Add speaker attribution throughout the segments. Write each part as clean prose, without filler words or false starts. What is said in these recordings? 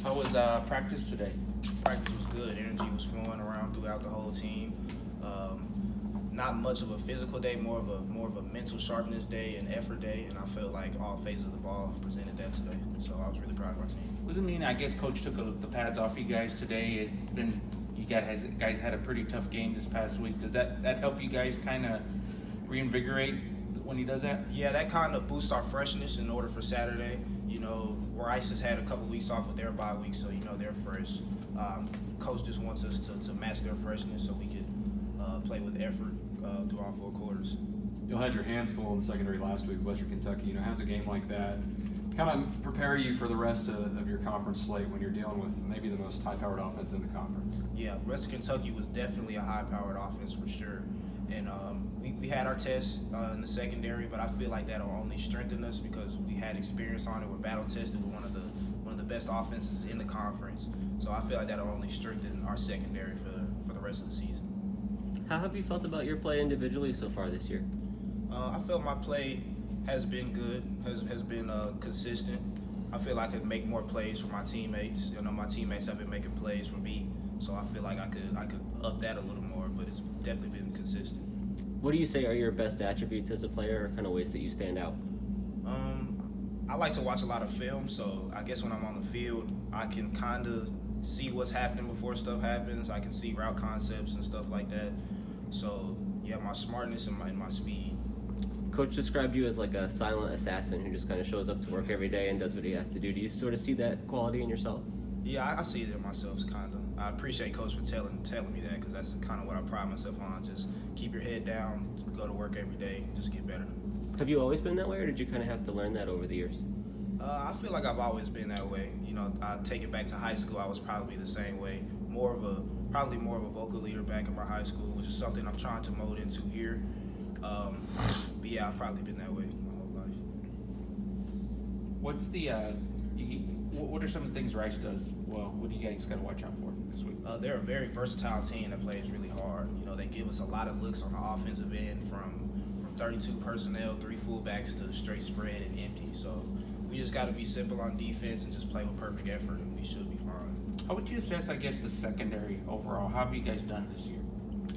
Speaker 1: How was practice today?
Speaker 2: Practice was good. Energy was flowing around throughout the whole team. Not much of a physical day, more of a mental sharpness day and effort day, and I felt like all phases of the ball presented that today. So I was really proud of our team.
Speaker 1: What does it mean? I guess Coach took the pads off you guys today. It's been you guys had a pretty tough game this past week. Does that help you guys kind of reinvigorate when he does that?
Speaker 2: Yeah, that kind of boosts our freshness in order for Saturday. You know, Rice has had a couple weeks off with their bye week, so you know they're fresh. Coach just wants us to match their freshness so we could play with effort through all 4 quarters.
Speaker 3: You had your hands full in the secondary last week with Western Kentucky. You know, how's a game like that kind of prepare you for the rest of your conference slate when you're dealing with maybe the most high-powered offense in the conference?
Speaker 2: Yeah, Western Kentucky was definitely a high-powered offense for sure. And we had our tests in the secondary, but I feel like that'll only strengthen us because we had experience on it. We're battle-tested with one of the best offenses in the conference. So I feel like that'll only strengthen our secondary for the rest of the season.
Speaker 4: How have you felt about your play individually so far this year?
Speaker 2: I felt my play has been good, has been consistent. I feel like I could make more plays for my teammates. You know, my teammates have been making plays for me, so I feel like I could up that a little more, but it's definitely been consistent.
Speaker 4: What do you say are your best attributes as a player, or kind of ways that you stand out?
Speaker 2: I like to watch a lot of film, so I guess when I'm on the field, I can kind of see what's happening before stuff happens. I can see route concepts and stuff like that. So, yeah, my smartness and my speed.
Speaker 4: Coach described you as like a silent assassin who just kind of shows up to work every day and does what he has to do. Do you sort of see that quality in yourself?
Speaker 2: Yeah, I see it in myself, kind of. I appreciate Coach for telling me that because that's kind of what I pride myself on. Just keep your head down, go to work every day, just get better.
Speaker 4: Have you always been that way, or did you kind of have to learn that over the years?
Speaker 2: I feel like I've always been that way. You know, I take it back to high school. I was probably the same way. Probably more of a vocal leader back in my high school, which is something I'm trying to mold into here. But yeah, I've probably been that way my whole life.
Speaker 1: What's the what are some of the things Rice does well? What do you guys got to watch out for this week?
Speaker 2: They're a very versatile team that plays really hard. You know, they give us a lot of looks on the offensive end from 32 personnel, 3 fullbacks to straight spread and empty. So we just got to be simple on defense and just play with perfect effort, and we should be fine.
Speaker 1: How would you assess, I guess, the secondary overall? How have you guys done this year?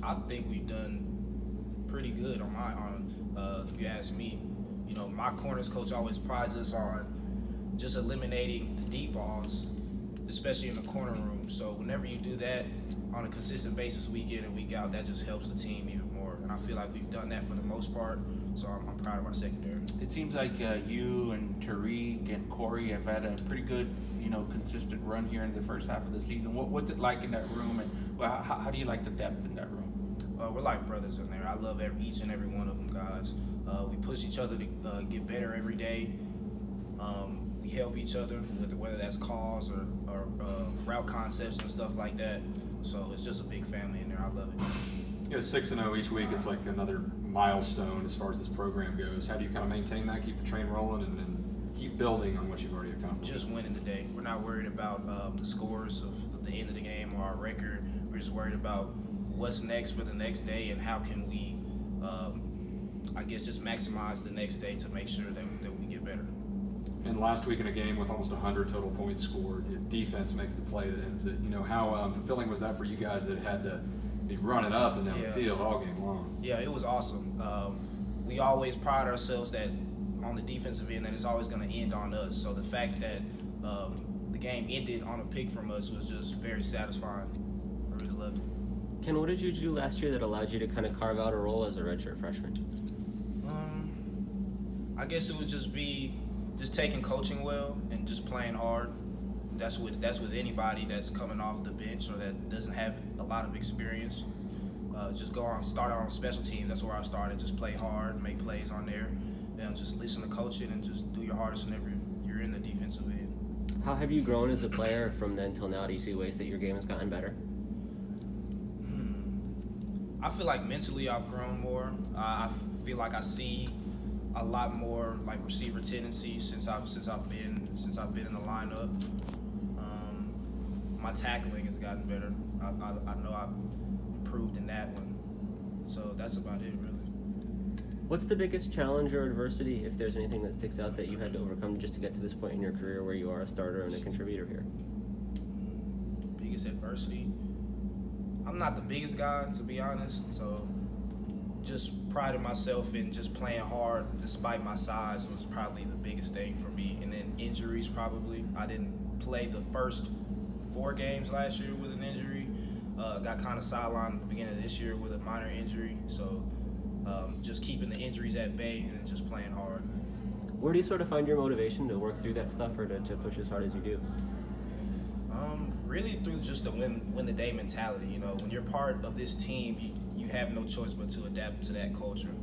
Speaker 2: I think we've done pretty good if you ask me. You know, my corners coach always prides us on just eliminating the deep balls, especially in the corner room. So whenever you do that on a consistent basis week in and week out, that just helps the team even more. And I feel like we've done that for the most part, so I'm proud of our secondary.
Speaker 1: It seems like you and Tariq and Corey have had a pretty good, consistent run here in the first half of the season. What's it like in that room, and how do you like the depth in that room?
Speaker 2: We're like brothers in there. I love each and every one of them guys. We push each other to get better every day. We help each other, whether that's calls or route concepts and stuff like that. So it's just a big family in there. I love it.
Speaker 3: You know, 6-0 each week. It's like another milestone as far as this program goes. How do you kind of maintain that, keep the train rolling, and keep building on what you've already accomplished?
Speaker 2: Just winning today. We're not worried about the scores of the end of the game or our record. We're just worried about what's next for the next day and how can we, just maximize the next day to make sure that we get better.
Speaker 3: And last week in a game with almost 100 total points scored, defense makes the play that ends it. You know, how fulfilling was that for you guys that had to be running up and down the field all game long?
Speaker 2: Yeah, it was awesome. We always pride ourselves that on the defensive end that it's always going to end on us. So the fact that the game ended on a pick from us was just very satisfying. I really loved it.
Speaker 4: Ken, what did you do last year that allowed you to kind of carve out a role as a redshirt freshman?
Speaker 2: I guess it would just be taking coaching well and just playing hard. That's with anybody that's coming off the bench or that doesn't have a lot of experience. Just start on special teams. That's where I started. Just play hard, make plays on there, and just listen to coaching and just do your hardest whenever you're in the defensive end.
Speaker 4: How have you grown as a player from then till now? Do you see ways that your game has gotten better?
Speaker 2: I feel like mentally I've grown more. I feel like I see a lot more like receiver tendencies since I've been in the lineup. My tackling has gotten better. I know I've improved in that one. So that's about it, really.
Speaker 4: What's the biggest challenge or adversity, if there's anything that sticks out, that you had to overcome just to get to this point in your career where you are a starter and a contributor here?
Speaker 2: biggest adversity. I'm not the biggest guy, to be honest, so just priding myself in just playing hard despite my size was probably the biggest thing for me. And then injuries, probably. I didn't play the first 4 games last year with an injury. Got kind of sidelined at the beginning of this year with a minor injury. So just keeping the injuries at bay and just playing hard.
Speaker 4: Where do you sort of find your motivation to work through that stuff or to push as hard as you do?
Speaker 2: Really through just the win the day mentality. You know, when you're part of this team, you have no choice but to adapt to that culture.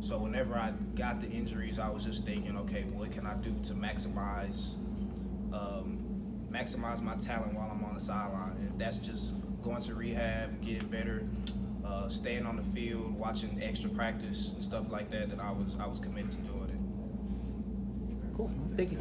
Speaker 2: So whenever I got the injuries, I was just thinking, okay, what can I do to maximize my talent while I'm on the sideline? And that's just going to rehab, getting better, staying on the field, watching extra practice and stuff like that. That I was committed to doing it.
Speaker 4: Cool. Thank you.